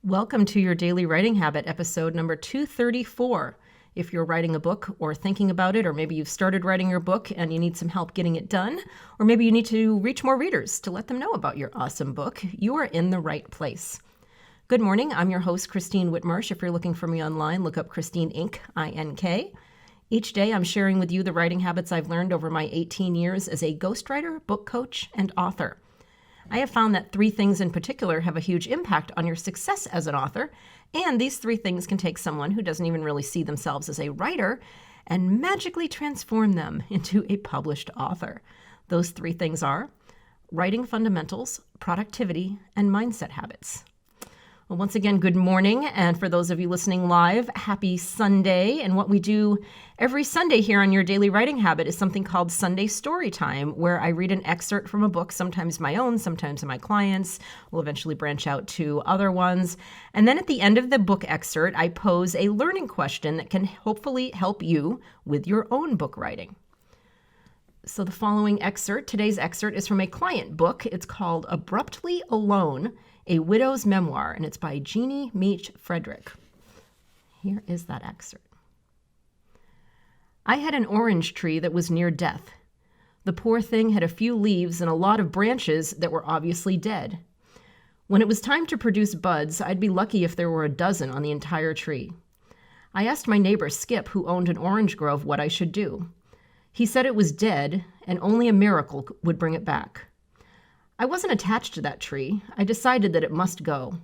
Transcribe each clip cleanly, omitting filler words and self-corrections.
Welcome to your Daily Writing Habit, episode number 234. If you're writing a book or thinking about it, or maybe you've started writing your book and you need some help getting it done, or maybe you need to reach more readers to let them know about your awesome book, you are in the right place. Good morning. I'm your host, Christine Whitmarsh. If you're looking for me online, look up Christine Inc., I-N-K. Each day, I'm sharing with you the writing habits I've learned over my 18 years as a ghostwriter, book coach, and author. I have found that 3 things in particular have a huge impact on your success as an author, and these 3 things can take someone who doesn't even really see themselves as a writer and magically transform them into a published author. Those 3 things are writing fundamentals, productivity, and mindset habits. Well, once again, good morning. And for those of you listening live, happy Sunday. And what we do every Sunday here on Your Daily Writing Habit is something called Sunday Story Time, where I read an excerpt from a book, sometimes my own, sometimes my clients. We'll eventually branch out to other ones. And then at the end of the book excerpt, I pose a learning question that can hopefully help you with your own book writing. So the following excerpt, today's excerpt, is from a client book. It's called Abruptly Alone, A Widow's Memoir, and it's by Jeannie Meach Frederick. Here is that excerpt. I had an orange tree that was near death. The poor thing had a few leaves and a lot of branches that were obviously dead. When it was time to produce buds, I'd be lucky if there were a dozen on the entire tree. I asked my neighbor Skip, who owned an orange grove, what I should do. He said it was dead and only a miracle would bring it back. I wasn't attached to that tree. I decided that it must go.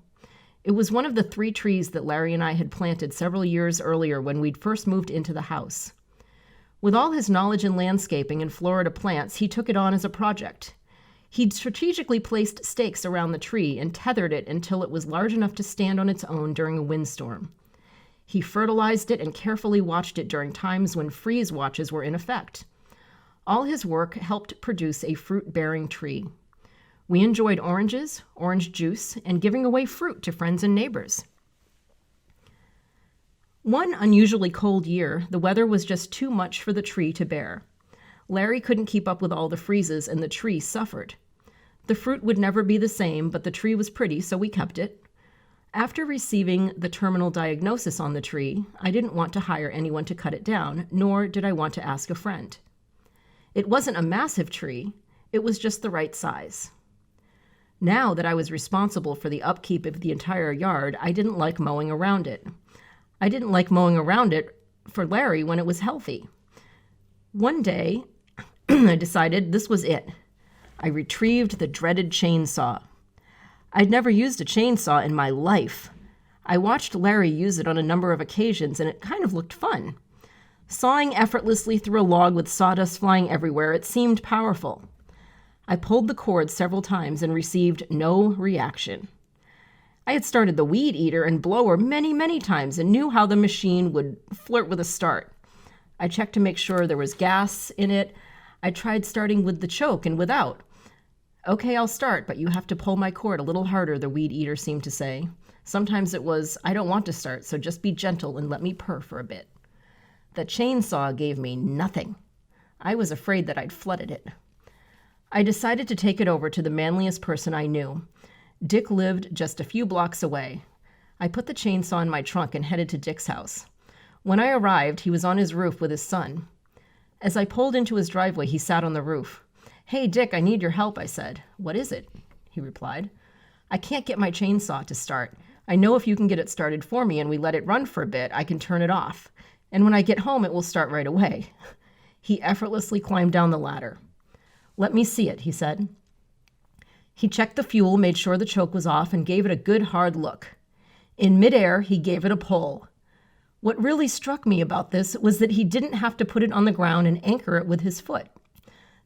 It was one of the 3 trees that Larry and I had planted several years earlier when we'd first moved into the house. With all his knowledge in landscaping and Florida plants, he took it on as a project. He'd strategically placed stakes around the tree and tethered it until it was large enough to stand on its own during a windstorm. He fertilized it and carefully watched it during times when freeze watches were in effect. All his work helped produce a fruit-bearing tree. We enjoyed oranges, orange juice, and giving away fruit to friends and neighbors. One unusually cold year, the weather was just too much for the tree to bear. Larry couldn't keep up with all the freezes, and the tree suffered. The fruit would never be the same, but the tree was pretty, so we kept it. After receiving the terminal diagnosis on the tree, I didn't want to hire anyone to cut it down, nor did I want to ask a friend. It wasn't a massive tree, it was just the right size. Now that I was responsible for the upkeep of the entire yard, I didn't like mowing around it. I didn't like mowing around it for Larry when it was healthy. One day, I decided this was it. I retrieved the dreaded chainsaw. I'd never used a chainsaw in my life. I watched Larry use it on a number of occasions, and it kind of looked fun. Sawing effortlessly through a log with sawdust flying everywhere, it seemed powerful. I pulled the cord several times and received no reaction. I had started the weed eater and blower many times and knew how the machine would flirt with a start. I checked to make sure there was gas in it. I tried starting with the choke and without. Okay, I'll start, but you have to pull my cord a little harder, the weed eater seemed to say. Sometimes it was, I don't want to start, so just be gentle and let me purr for a bit. The chainsaw gave me nothing. I was afraid that I'd flooded it. I decided to take it over to the manliest person I knew. Dick lived just a few blocks away. I put the chainsaw in my trunk and headed to Dick's house. When I arrived, he was on his roof with his son. As I pulled into his driveway, he sat on the roof. Hey, Dick, I need your help, I said. What is it? He replied. I can't get my chainsaw to start. I know if you can get it started for me and we let it run for a bit, I can turn it off. And when I get home, it will start right away. He effortlessly climbed down the ladder. Let me see it, he said. He checked the fuel, made sure the choke was off, and gave it a good hard look. In midair, he gave it a pull. What really struck me about this was that he didn't have to put it on the ground and anchor it with his foot.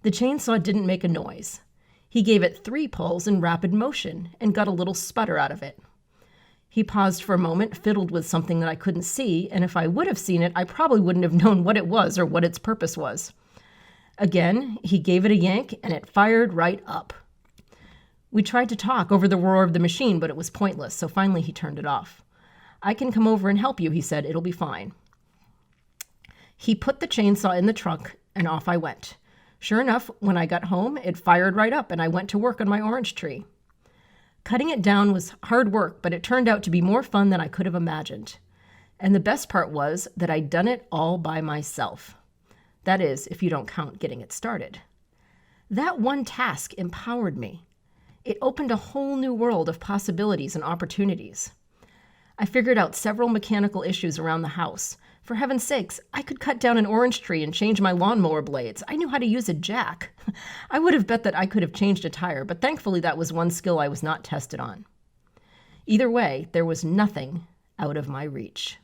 The chainsaw didn't make a noise. He gave it 3 pulls in rapid motion and got a little sputter out of it. He paused for a moment, fiddled with something that I couldn't see, and if I would have seen it, I probably wouldn't have known what it was or what its purpose was. Again, he gave it a yank, and it fired right up. We tried to talk over the roar of the machine, but it was pointless, so finally he turned it off. I can come over and help you, he said. It'll be fine. He put the chainsaw in the trunk, and off I went. Sure enough, when I got home, it fired right up, and I went to work on my orange tree. Cutting it down was hard work, but it turned out to be more fun than I could have imagined. And the best part was that I'd done it all by myself. That is, if you don't count getting it started. That one task empowered me. It opened a whole new world of possibilities and opportunities. I figured out several mechanical issues around the house. For heaven's sakes, I could cut down an orange tree and change my lawnmower blades. I knew how to use a jack. I would have bet that I could have changed a tire, but thankfully that was one skill I was not tested on. Either way, there was nothing out of my reach.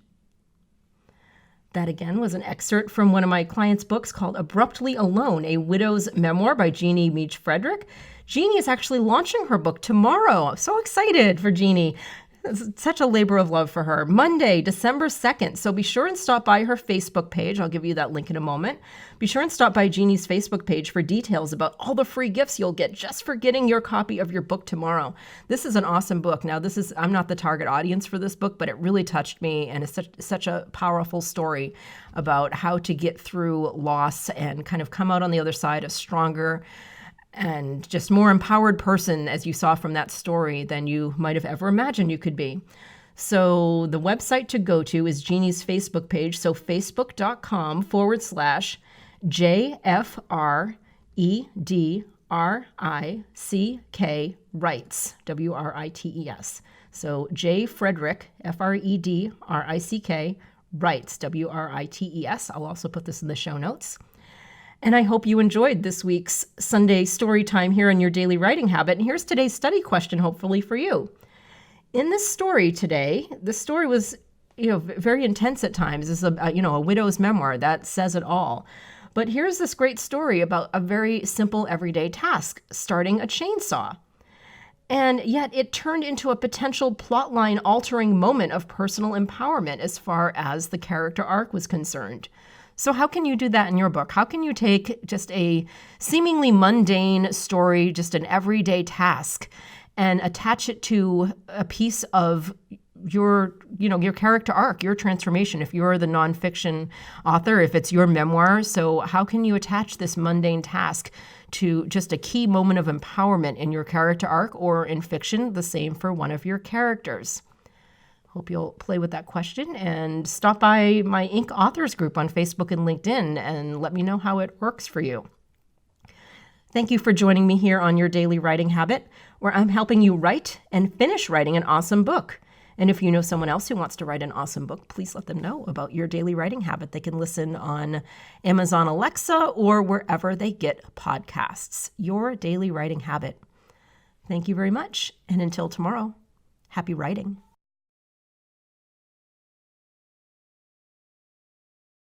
That again was an excerpt from one of my clients' books called Abruptly Alone, a Widow's Memoir by Jeannie Meach Frederick. Jeannie is actually launching her book tomorrow. I'm so excited for Jeannie. It's such a labor of love for her. Monday, December 2nd. So be sure and stop by her Facebook page. I'll give you that link in a moment. Be sure and stop by Jeannie's Facebook page for details about all the free gifts you'll get just for getting your copy of your book tomorrow. This is an awesome book. Now, I'm not the target audience for this book, but it really touched me, and it's such a powerful story about how to get through loss and kind of come out on the other side a stronger and just more empowered person, as you saw from that story, than you might have ever imagined you could be. So the website to go to is Jeannie's Facebook page. So facebook.com/JFREDRICK Writes, So J Frederick, FREDRICK Writes, WRITES. I'll also put this in the show notes. And I hope you enjoyed this week's Sunday story time here on Your Daily Writing Habit. And here's today's study question, hopefully for you. In this story today, the story was, very intense at times. This is a widow's memoir. That says it all. But here's this great story about a very simple everyday task, starting a chainsaw. And yet it turned into a potential plotline altering moment of personal empowerment as far as the character arc was concerned. So how can you do that in your book? How can you take just a seemingly mundane story, just an everyday task, and attach it to a piece of your character arc, your transformation? If you're the nonfiction author, if it's your memoir, so how can you attach this mundane task to just a key moment of empowerment in your character arc, or in fiction, the same for one of your characters? Hope you'll play with that question and stop by my Inc. Authors group on Facebook and LinkedIn and let me know how it works for you. Thank you for joining me here on Your Daily Writing Habit, where I'm helping you write and finish writing an awesome book. And if you know someone else who wants to write an awesome book, please let them know about Your Daily Writing Habit. They can listen on Amazon Alexa or wherever they get podcasts. Your Daily Writing Habit. Thank you very much. And until tomorrow, happy writing.